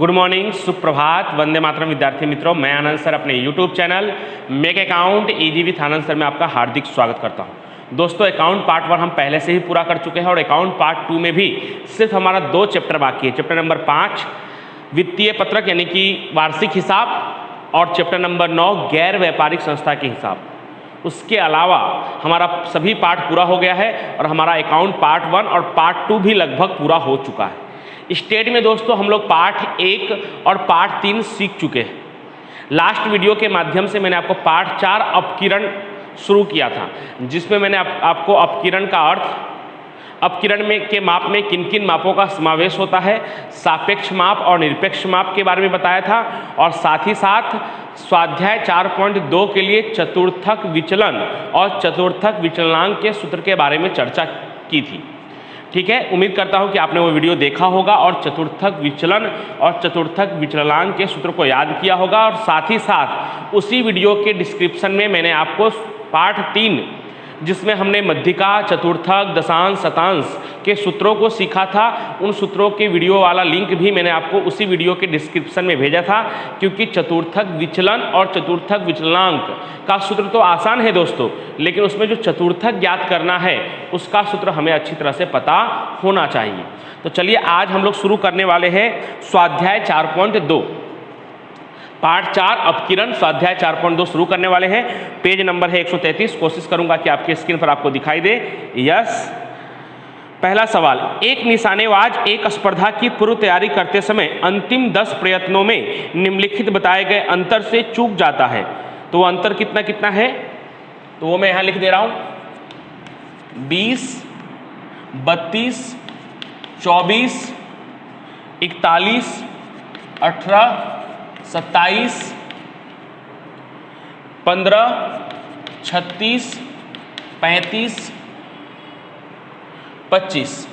Good morning, सुप्रभात, वंदे मातरम विद्यार्थी मित्रों। मैं आनंद सर अपने YouTube channel make account easy with Anand sir में आपका हार्दिक स्वागत करता हूं। दोस्तों, अकाउंट पार्ट 1 हम पहले से ही पूरा कर चुके हैं और अकाउंट पार्ट 2 में भी सिर्फ हमारा 2 चैप्टर बाकी है। चैप्टर नंबर 5 वित्तीय पत्रक यानी कि वार्षिक हिसाब और चैप्टर नंबर 9 गैर व्यापारिक संस्था के हिसाब। उसके अलावा हमारा सभी पार्ट पूरा हो गया है और हमारा अकाउंट पार्ट 1 और पार्ट 2 भी लगभग पूरा हो चुका है। स्टेट में दोस्तों हम लोग पार्ट 1 और पार्ट 3 सीख चुके हैं। लास्ट वीडियो के माध्यम से मैंने आपको पार्ट 4 अपकिरण शुरू किया था, जिसमें मैंने आपको अपकिरण का अर्थ, अपकिरण में के माप में किन किन मापों का समावेश होता है, सापेक्ष माप और निरपेक्ष माप के बारे में बताया था और साथ ही साथ स्वाध्याय 4.2 के लिए चतुर्थक विचलन और चतुर्थक विचलनांक के सूत्र के बारे में चर्चा की थी। ठीक है, उम्मीद करता हूं कि आपने वो वीडियो देखा होगा और चतुर्थक विचलन और चतुर्थक विचलनांक के सूत्र को याद किया होगा। और साथ ही साथ उसी वीडियो के डिस्क्रिप्शन में मैंने आपको पार्ट 3 जिसमें हमने मध्यिका, चतुर्थक, दशांश, शतांश के सूत्रों को सीखा था, उन सूत्रों के वीडियो वाला लिंक भी मैंने आपको उसी वीडियो के डिस्क्रिप्शन में भेजा था। क्योंकि चतुर्थक विचलन और चतुर्थक विचलनांक का सूत्र तो आसान है दोस्तों, लेकिन उसमें जो चतुर्थक ज्ञात करना है उसका सूत्र हमें अच्छी तरह से पता होना चाहिए। तो चलिए आज हम लोग शुरू करने वाले हैं स्वाध्याय 4.2 पार्ट 4 अपकिरण स्वाध्याय 4.2 शुरू करने वाले हैं। पेज नंबर है 133। कोशिश करूंगा कि आपके स्क्रीन पर आपको दिखाई दे। यस, पहला सवाल, एक निशानेबाज एक स्पर्धा की पूर्व तैयारी करते समय अंतिम 10 प्रयत्नों में निम्नलिखित बताए गए अंतर से चूक जाता है, तो वो अंतर कितना कितना है, तो वो मैं यहां लिख दे रहा हूं। 20, 32, 24, 41, 18, 27, 15, 36, 35, 25।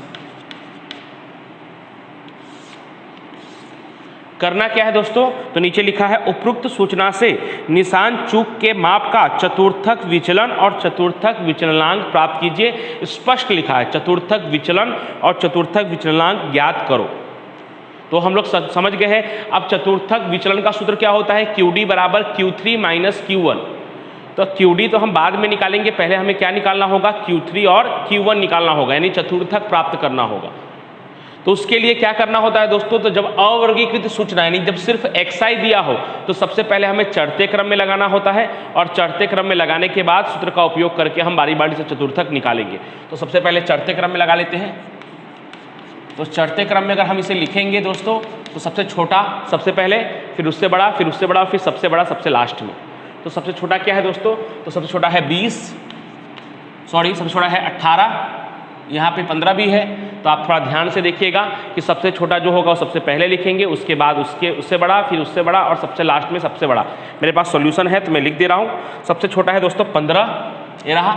करना क्या है दोस्तों, तो नीचे लिखा है उपरोक्त सूचना से निशान चूक के माप का चतुर्थक विचलन और चतुर्थक विचलनांक प्राप्त कीजिए। स्पष्ट लिखा है चतुर्थक विचलन और चतुर्थक विचलनांक ज्ञात करो। तो हम लोग समझ गए हैं। अब चतुर्थक विचलन का सूत्र क्या होता है, QD बराबर Q3 माइनस Q1। तो QD तो हम बाद में निकालेंगे, पहले हमें क्या निकालना होगा, Q3 और Q1 निकालना होगा, यानी चतुर्थक प्राप्त करना होगा। तो उसके लिए क्या करना होता है दोस्तों, तो जब अवर्गीकृत सूचना यानी जब सिर्फ XI दिया हो तो सबसे पहले हमें चढ़ते क्रम में लगाना होता है और चढ़ते क्रम में लगाने के बाद सूत्र का उपयोग करके हम बारी बारी से चतुर्थक निकालेंगे। तो सबसे पहले चढ़ते क्रम में लगा लेते हैं। तो चढ़ते क्रम में अगर हम इसे लिखेंगे दोस्तों, तो सबसे छोटा सबसे पहले, फिर उससे बड़ा, फिर उससे बड़ा, फिर सबसे बड़ा सबसे लास्ट में। तो सबसे छोटा क्या है दोस्तों, तो सबसे छोटा है 20, सबसे छोटा है 18, यहाँ पे 15 भी है। तो आप थोड़ा ध्यान से देखिएगा कि सबसे छोटा जो होगा वो सबसे पहले लिखेंगे, उसके बाद उससे बड़ा, फिर उससे बड़ा और सबसे लास्ट में सबसे बड़ा। मेरे पास सॉल्यूशन है तो मैं लिख दे रहा हूँ। सबसे छोटा है दोस्तों 15, ये रहा,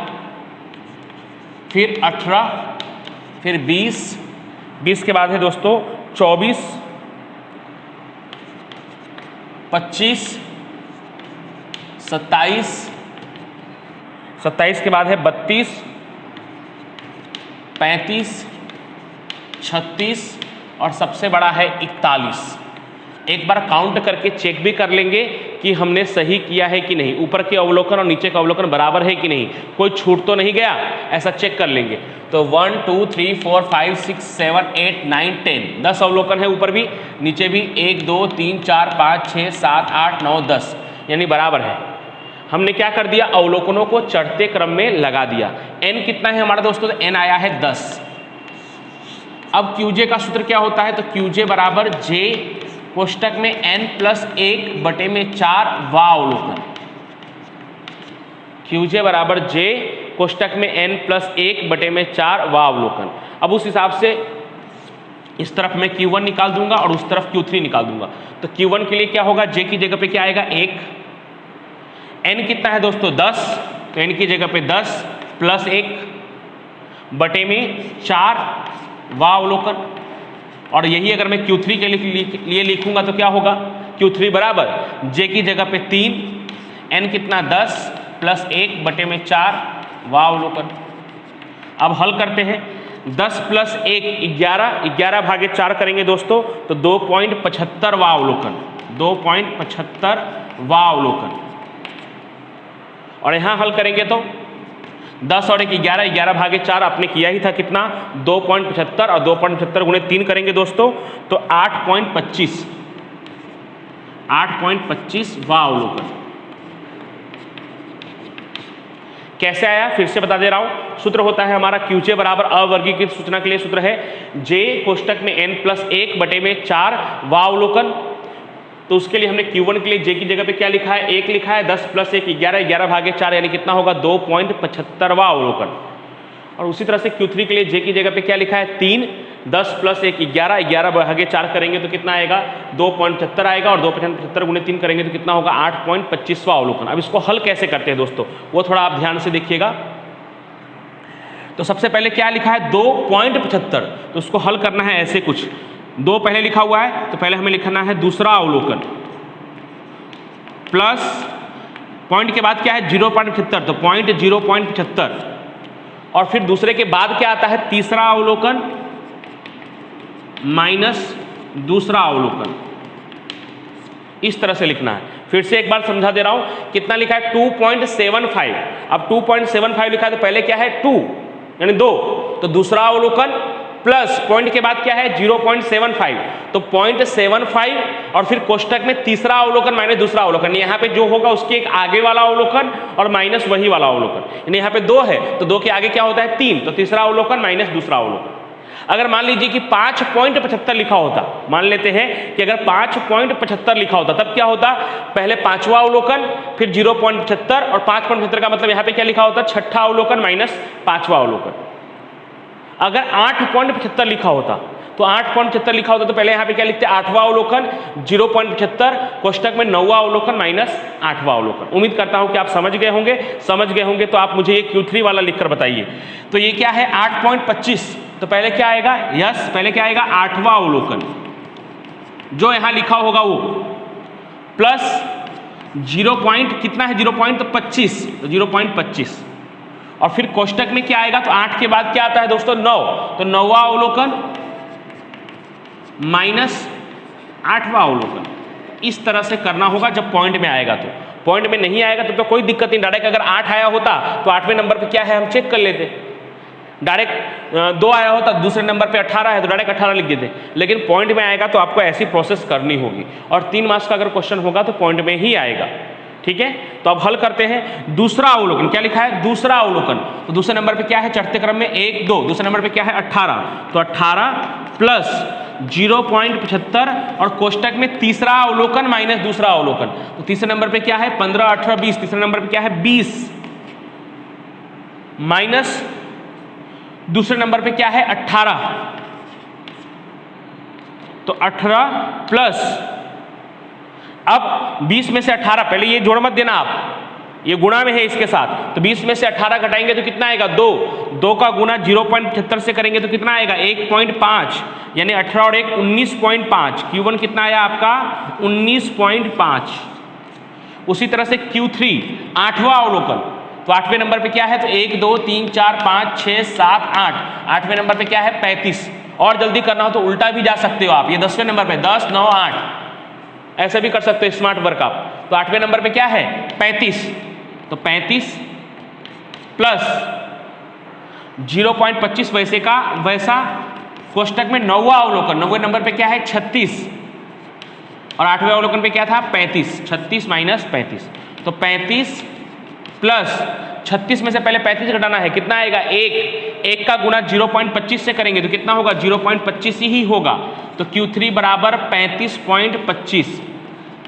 फिर 18, फिर 20 के बाद है दोस्तों 24, 25, 27 के बाद है 32, 35, 36 और सबसे बड़ा है 41। एक बार काउंट करके चेक भी कर लेंगे कि हमने सही किया है कि नहीं, ऊपर के अवलोकन और नीचे का अवलोकन बराबर है कि नहीं, कोई छूट तो नहीं गया, ऐसा चेक कर लेंगे। तो 1 2 3 4 5 6 7 8 9 10 10 अवलोकन है, ऊपर भी नीचे भी, 1 2 3 4 5 6 7 8 9 10, यानी बराबर है। हमने क्या कर दिया, अवलोकनों को चढ़ते क्रम में लगा दिया। n कितना है हमारा दोस्तों, तो n आया है 10। अब QJ का सूत्र क्या होता है, तो QJ बराबर J कोष्टक में n+1/4 वा अवलोकन। QJ बराबर J कोष्टक में n+1/4 वा अवलोकन। अब उस हिसाब से इस तरफ मैं Q1 निकाल दूंगा और उस तरफ Q3 निकाल दूंगा। तो Q1 के लिए क्या होगा, J की जगह पे क्या आएगा, 1। n कितना है दोस्तों, 10, तो n की जगह पे 10 + 1/4 वा अवलोकन। और यही अगर मैं Q3 के लिए लिखूंगा तो क्या होगा, Q3 बराबर J की जगह पे 3, n कितना 10 + 1/4 वा अवलोकन। अब हल करते हैं। 10 प्लस 1 11, 11 भागे 4 करेंगे दोस्तों तो 2.75वां अवलोकन, 2.75वां अवलोकन। और यहाँ हल करेंगे तो 10 और 1 11, 11 भागे 4 आपने किया ही था कितना 2.75 और 2.75 गुणे 3 करेंगे दोस्तों तो 8.25, 8.25वां अवलोकन। कैसे आया फिर से बता दे रहा हूं, सूत्र होता है हमारा QJ बराबर अवर्गीकृत सूचना के लिए सूत्र है J कोष्टक में n+1 बटे में 4 वां अवलोकन। तो उसके लिए हमने Q1 के लिए J की जगह पे क्या लिखा है 1 लिखा है, 10 प्लस 1 11, 11 भागे 4 यानी कितना होगा 2.75वां अवलोकन। और उसी तरह से Q3 के लिए J की जगह पे क्या लिखा है 3, 10 प्लस 1 11, 11 भागे 4 करेंगे तो कितना आएगा 2.75 आएगा और 2.75 गुणे 3 करेंगे तो कितना होगा 8.25वां अवलोकन। अब इसको हल कैसे करते हैं दोस्तों वो थोड़ा आप ध्यान से देखिएगा। तो सबसे पहले क्या लिखा है 2.75, तो उसको हल करना है ऐसे कुछ, 2 पहले लिखा हुआ है तो पहले हमें लिखना है दूसरा अवलोकन प्लस पॉइंट के बाद क्या है 0.75 तो पॉइंट 0.75 और फिर दूसरे के बाद क्या आता है तीसरा अवलोकन माइनस दूसरा अवलोकन। इस तरह से लिखना है। फिर से एक बार समझा दे रहा हूं कितना लिखा है 2.75। अब 2.75 लिखा है तो पहले क्या है 2 यानी 2 तो दूसरा अवलोकन प्लस पॉइंट के बाद क्या है 0.75 तो 0.75 और फिर कोष्टक में तीसरा अवलोकन माइनस दूसरा अवलोकन। यहाँ पे जो होगा उसके एक आगे वाला अवलोकन और माइनस वही वाला अवलोकन। यानी यहाँ पे 2 है तो 2 के आगे क्या होता है 3 तो तीसरा अवलोकन माइनस दूसरा अवलोकन। अगर मान लीजिए कि 5.75 लिखा होता, मान लेते हैं कि अगर 5.75 लिखा होता तब क्या होता पहले 5वां अवलोकन फिर 0.75 और 5.75 का मतलब यहाँ पे क्या लिखा होता छठा अवलोकन माइनस 5वां अवलोकन। अगर 8.75 लिखा होता तो 8.75 लिखा होता तो पहले यहाँ पे क्या लिखते 8वां अवलोकन 0.75 कोष्टक में 9वां अवलोकन माइनस 8वां अवलोकन। उम्मीद करता हूं कि आप समझ गए होंगे तो आप मुझे ये Q3 वाला लिखकर बताइए। तो ये क्या है 8.25 तो पहले क्या आएगा यस पहले क्या आएगा 8वां अवलोकन जो यहाँ लिखा होगा वो प्लस 0. कितना है 0.25 तो 0.25 और फिर कोष्टक में क्या आएगा तो 8 के बाद क्या आता है दोस्तों 9 तो 9वां अवलोकन माइनस 8वां अवलोकन। इस तरह से करना होगा जब पॉइंट में आएगा। तो पॉइंट में नहीं आएगा तो कोई दिक्कत नहीं, डायरेक्ट अगर 8 आया होता तो 8वें नंबर पे क्या है हम चेक कर लेते, डायरेक्ट 2 आया होता दूसरे नंबर पे 18 है तो डायरेक्ट 18 लिख देते। लेकिन पॉइंट में आएगा तो आपको ऐसी प्रोसेस करनी होगी और 3 मार्क्स का अगर क्वेश्चन होगा तो पॉइंट में ही आएगा। ठीक है तो अब हल करते हैं दूसरा अवलोकन। क्या लिखा है दूसरा अवलोकन तो दूसरे नंबर पे क्या है चढ़ते क्रम में 1 2 दूसरे नंबर पे क्या है 18 तो 18 प्लस 0.75 और कोष्टक में तीसरा अवलोकन माइनस दूसरा अवलोकन तो तीसरे नंबर पे क्या है 15 18 20 तीसरे नंबर पे क्या है 20 माइनस दूसरे नंबर पे क्या है 18 तो 18 प्लस अब 20 में से 18 पहले ये जोड़ मत देना आप, ये गुणा में है इसके साथ तो 20 में से 18 घटाएंगे तो कितना आएगा 2 का गुना 0.75 से करेंगे तो कितना आएगा 1.5 यानी 18 और 1 19.5। Q1 कितना आया आपका 19.5। उसी तरह से Q3 8वां अवलोकन तो 8वें नंबर पे क्या है तो 1 2 3 4 5 6 7 8 8वें नंबर पे क्या है 35। और जल्दी करना हो तो उल्टा भी जा सकते हो आप, ये 10वें नंबर पे 10 9 8 ऐसे भी कर सकते हो स्मार्ट वर्क आप। तो 8वें नंबर पे क्या है 35 तो 35 प्लस 0.25 वैसे का वैसा कोष्टक में 9वां अवलोकन 9वें नंबर पे क्या है 36 और 8वें अवलोकन पे क्या था 35 36 माइनस 35 तो 35 प्लस 36 में से पहले 35 घटाना है कितना आएगा 1 का गुना 0.25 से करेंगे तो कितना होगा 0.25 ही होगा तो Q3 बराबर 35.25।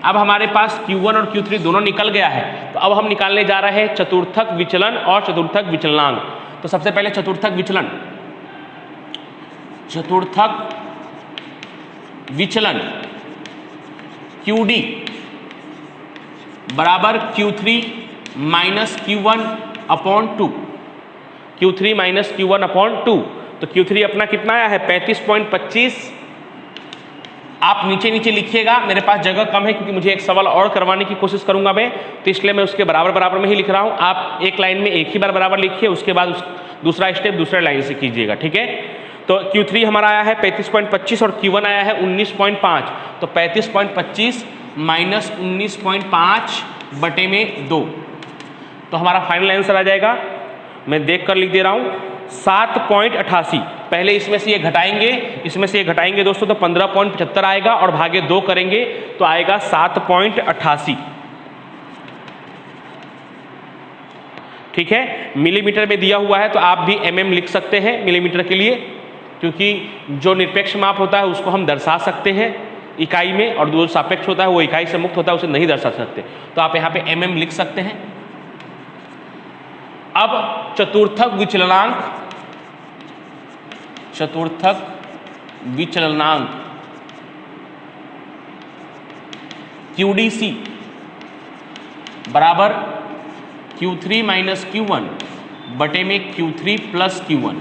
अब हमारे पास Q1 और Q3 दोनों निकल गया है तो अब हम निकालने जा रहे हैं चतुर्थक विचलन और चतुर्थक विचलनांक। तो सबसे पहले चतुर्थक विचलन, चतुर्थक विचलन QD बराबर Q3 minus Q1 upon 2 Q3 minus Q1 upon 2 तो Q3 अपना कितना आया है 35.25। आप नीचे नीचे लिखिएगा, मेरे पास जगह कम है क्योंकि मुझे एक सवाल और करवाने की कोशिश करूंगा मैं तो इसलिए मैं उसके बराबर बराबर में ही लिख रहा हूं। आप एक लाइन में एक ही बार बराबर लिखिए उसके बाद दूसरा स्टेप दूसरे लाइन से कीजिएगा, ठीक है। तो Q3 हमारा आया है 35.25 और Q1 आया है 19.5, तो 35.25 माइनस 19.5 बटे में 2, तो हमारा फाइनल आंसर आ जाएगा, मैं देख कर लिख दे रहा हूँ 7.88। पहले इसमें से ये घटाएंगे, इसमें से ये घटाएंगे दोस्तों, तो 15.75 आएगा और भागे 2 करेंगे तो आएगा 7.88, ठीक है। मिलीमीटर में दिया हुआ है तो आप भी mm लिख सकते हैं मिलीमीटर के लिए, क्योंकि जो निरपेक्ष माप होता है उसको हम दर्शा सकते हैं इकाई में, और जो सापेक्ष होता है वो इकाई से मुक्त होता है उसे नहीं दर्शा सकते, तो आप यहाँ पे mm लिख सकते हैं। अब चतुर्थक विचलनांक QDC बराबर Q3 माइनस Q1 बटे में Q3 प्लस Q1,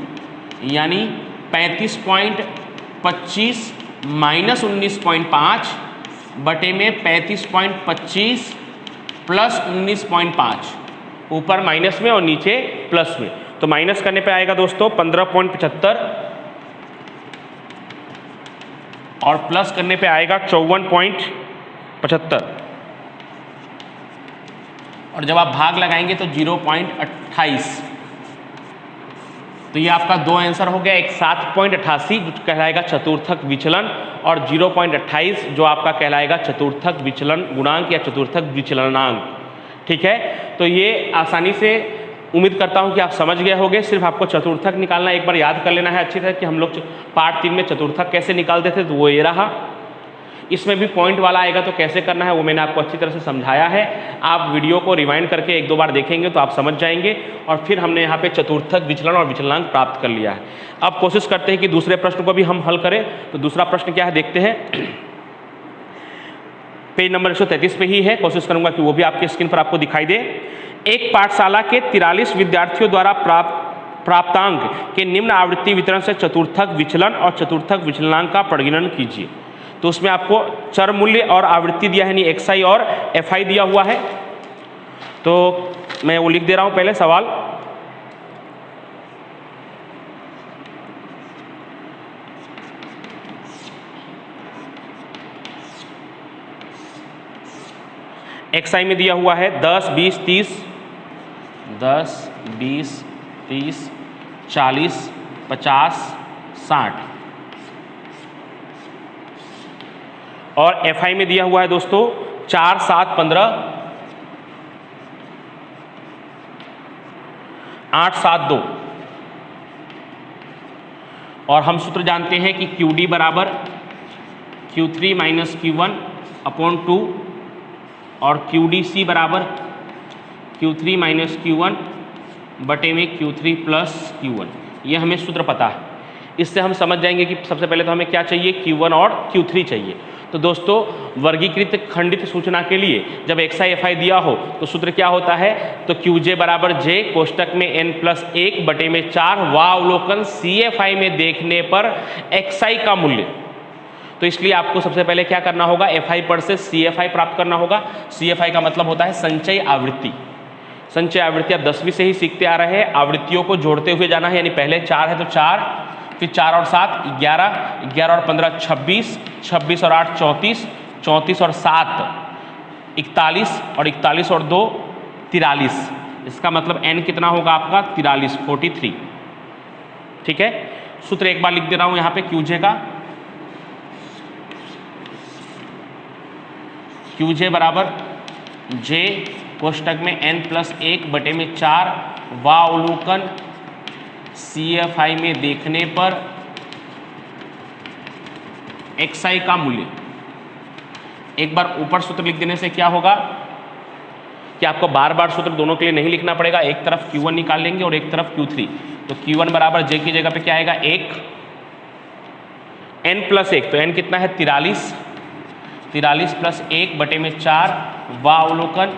यानी 35.25 माइनस 19.5 बटे में 35.25 प्लस 19.5, ऊपर माइनस में और नीचे प्लस में, तो माइनस करने पे आएगा दोस्तों 15.75 और प्लस करने पे आएगा 54.75, और जब आप भाग लगाएंगे तो 0.28, तो ये आपका दो आंसर हो गया, एक 7.88 जो कहलाएगा चतुर्थक विचलन, और 0.28 जो आपका कहलाएगा चतुर्थक विचलन गुणांक या चतुर्थक विचलनांक, ठीक है। तो ये आसानी से उम्मीद करता हूं कि आप समझ गए होंगे। सिर्फ आपको चतुर्थक निकालना एक बार याद कर लेना है अच्छी तरह कि हम लोग पार्ट 3 में चतुर्थक कैसे निकालते थे, तो वो ये रहा। इसमें भी पॉइंट वाला आएगा तो कैसे करना है वो मैंने आपको अच्छी तरह से समझाया है। आप वीडियो को रिवाइंड करके 1-2 बार देखेंगे तो आप समझ जाएंगे, और फिर हमने यहाँ पे चतुर्थक विचलन और विचलनांक प्राप्त कर लिया है। अब कोशिश करते हैं कि दूसरे प्रश्न को भी हम हल करें। तो दूसरा प्रश्न क्या है देखते हैं, पेज नंबर 133 पे ही है, कोशिश करूंगा कि वो भी आपके स्क्रीन पर आपको दिखाई दे। एक पाठशाला के 43 विद्यार्थियों द्वारा प्राप्तांक के निम्न आवृत्ति वितरण से चतुर्थक विचलन और चतुर्थक विचलनांक का परिगणन कीजिए। तो उसमें आपको चर मूल्य और आवृत्ति दिया है, यानी XI और FI दिया हुआ है। तो मैं वो लिख दे रहा हूं पहले सवाल। XI में दिया हुआ है 10, 20, 30, 10, 20, 30, 40, 50, 60, और FI में दिया हुआ है दोस्तों 4, 7, 15, 8, 7, 2, और हम सूत्र जानते हैं कि QD बराबर Q3 माइनस Q1 अपॉन 2 और QDC बराबर Q3 माइनस Q1 बटे में Q3 प्लस Q1, ये हमें सूत्र पता है। इससे हम समझ जाएंगे कि सबसे पहले तो हमें क्या चाहिए, Q1 और Q3 चाहिए। तो दोस्तों वर्गीकृत खंडित सूचना के लिए जब XI FI दिया हो तो सूत्र क्या होता है, तो QJ बराबर J कोष्टक में n+1 बटे में 4 व अवलोकन CFI में देखने पर XI का मूल्य। तो इसलिए आपको सबसे पहले क्या करना होगा, FI पर से CFI प्राप्त करना होगा। CFI का मतलब होता है संचय आवृत्ति। संचय आवृत्ति आप 10वीं से ही सीखते आ रहे हैं, आवृत्तियों को जोड़ते हुए जाना है, यानी पहले 4 है तो 4, फिर 4 और 7 11, 11 और 15 26, 26 और 8 34, 34 और 7 41, और 41 और 2 43। इसका मतलब n कितना होगा आपका 43, 43, ठीक है। सूत्र एक बार लिख दे रहा हूं यहाँ पे QJ का। QJ बराबर J कोष्टक में n+1 बटे में 4 व अवलोकन CFI में देखने पर XI का मूल्य। एक बार ऊपर सूत्र लिख देने से क्या होगा कि आपको बार बार सूत्र दोनों के लिए नहीं लिखना पड़ेगा, एक तरफ Q1 निकाल लेंगे और एक तरफ Q3। तो Q1 बराबर J की जगह पे क्या आएगा 1, n+1, तो n कितना है 43, 43 प्लस 1 बटे में 4 व अवलोकन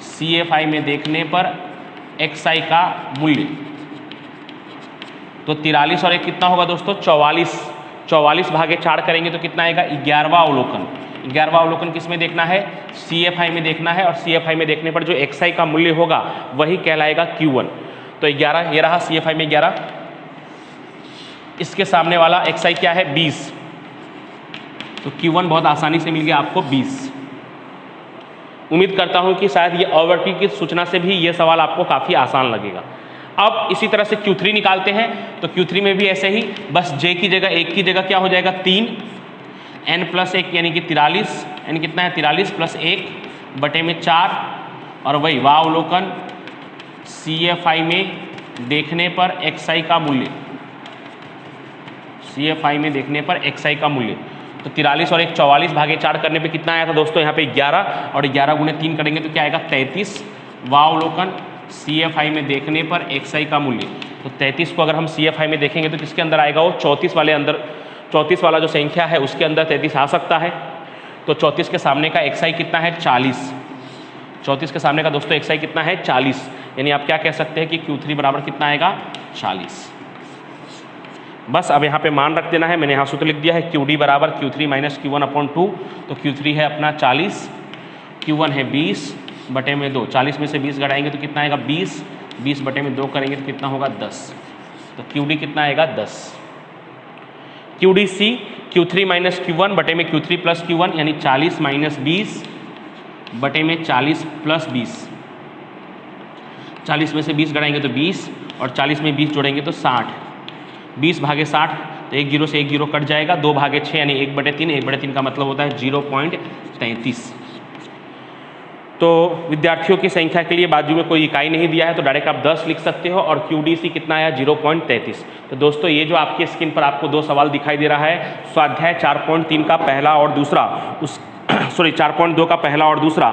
CFI में देखने पर XI का मूल्य। तो 43 और 1 कितना होगा दोस्तों 44, 44 भागे 4 करेंगे तो कितना आएगा 11वां अवलोकन। 11वां अवलोकन किस में देखना है, CFI में देखना है, और CFI में देखने पर जो XI का मूल्य होगा वही कहलाएगा Q1। तो 11, ये रहा CFI में 11। इसके सामने वाला XI क्या है 20, तो Q1 बहुत आसानी से मिल गया आपको 20। उम्मीद करता हूं कि शायद ये अवर्गी की सूचना से भी ये सवाल आपको काफ़ी आसान लगेगा। अब इसी तरह से Q3 निकालते हैं, तो Q3 में भी ऐसे ही, बस J की जगह 1 की जगह क्या हो जाएगा 3, n+1 यानी कि 43, n कितना है 43 + 1 बटे में 4, और वही वावलोकन CFI में देखने पर XI का मूल्य, CFI में देखने पर XI का मूल्य, तो 43 और 1 44 भागे 4 करने पे कितना आया था दोस्तों यहाँ पे 11, और 11 गुणे 3 करेंगे तो क्या आएगा 33। वावलोकन CFI में देखने पर XI का मूल्य, तो 33 को अगर हम CFI में देखेंगे तो किसके अंदर आएगा वो 34 वाले अंदर, 34 वाला जो संख्या है उसके अंदर 33 आ सकता है। तो 34 के सामने का XI कितना है 40, 34 के सामने का दोस्तों XI कितना है 40, यानी आप क्या कह सकते हैं कि Q3 बराबर कितना आएगा 40। बस अब यहाँ पे मान रख देना है, मैंने यहाँ सूत्र लिख दिया है QD बराबर Q3 - Q1/2, तो Q3 है अपना 40, Q1 है 20 बटे में 2, 40 में से 20 घटाएंगे तो कितना आएगा 20, 20 बटे में 2 करेंगे तो कितना होगा 10, तो QD कितना आएगा 10। QDC Q3 - Q1 बटे में Q3 + Q1 यानी 40 - 20 बटे में 40 + 20, 40 में से 20 घटाएंगे तो 20, और 40 में 20 जोड़ेंगे तो 60, 20 भागे 60, तो 1 0 से 1 0 कट जाएगा, 2 भागे 6 यानी 1/3, 1/3 का मतलब होता है 0.33। तो विद्यार्थियों की संख्या के लिए बाजू में कोई इकाई नहीं दिया है, तो डायरेक्ट आप 10 लिख सकते हो, और QDC कितना आया 0.33। तो दोस्तों ये जो आपकी स्क्रीन पर आपको 2 सवाल दिखाई दे रहा है, स्वाध्याय 4.3 का पहला और दूसरा, 4.2 का पहला और दूसरा,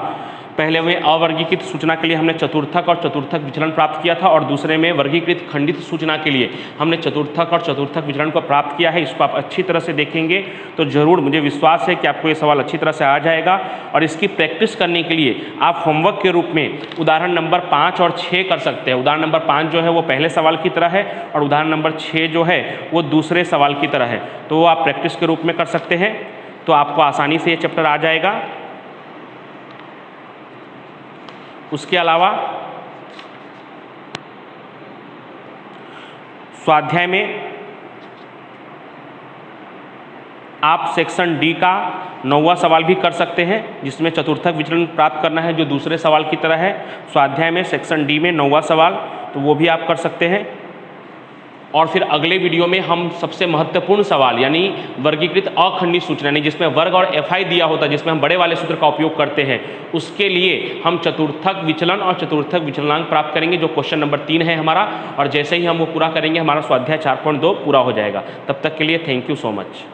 पहले में अवर्गीकृत सूचना के लिए हमने चतुर्थक और चतुर्थक विचलन प्राप्त किया था, और दूसरे में वर्गीकृत खंडित सूचना के लिए हमने चतुर्थक और चतुर्थक विचलन को प्राप्त किया है। इसको आप अच्छी तरह से देखेंगे तो ज़रूर, मुझे विश्वास है कि आपको ये सवाल अच्छी तरह से आ जाएगा। और इसकी प्रैक्टिस करने के लिए आप होमवर्क के रूप में उदाहरण नंबर 5 और 6 कर सकते हैं। उदाहरण नंबर 5 जो है वो पहले सवाल की तरह है, और उदाहरण नंबर 6 जो है वो दूसरे सवाल की तरह है, तो वो आप प्रैक्टिस के रूप में कर सकते हैं, तो आपको आसानी से ये चैप्टर आ जाएगा। उसके अलावा स्वाध्याय में आप सेक्शन डी का 9वां सवाल भी कर सकते हैं, जिसमें चतुर्थक विचलन प्राप्त करना है, जो दूसरे सवाल की तरह है। स्वाध्याय में सेक्शन डी में 9वां सवाल, तो वो भी आप कर सकते हैं। और फिर अगले वीडियो में हम सबसे महत्वपूर्ण सवाल यानी वर्गीकृत अखंडित सूचना, यानी जिसमें वर्ग और FI दिया होता है, जिसमें हम बड़े वाले सूत्र का उपयोग करते हैं, उसके लिए हम चतुर्थक विचलन और चतुर्थक विचलनांक प्राप्त करेंगे, जो क्वेश्चन नंबर 3 है हमारा। और जैसे ही हम वो पूरा करेंगे, हमारा स्वाध्याय 4.2 पूरा हो जाएगा। तब तक के लिए थैंक यू सो मच।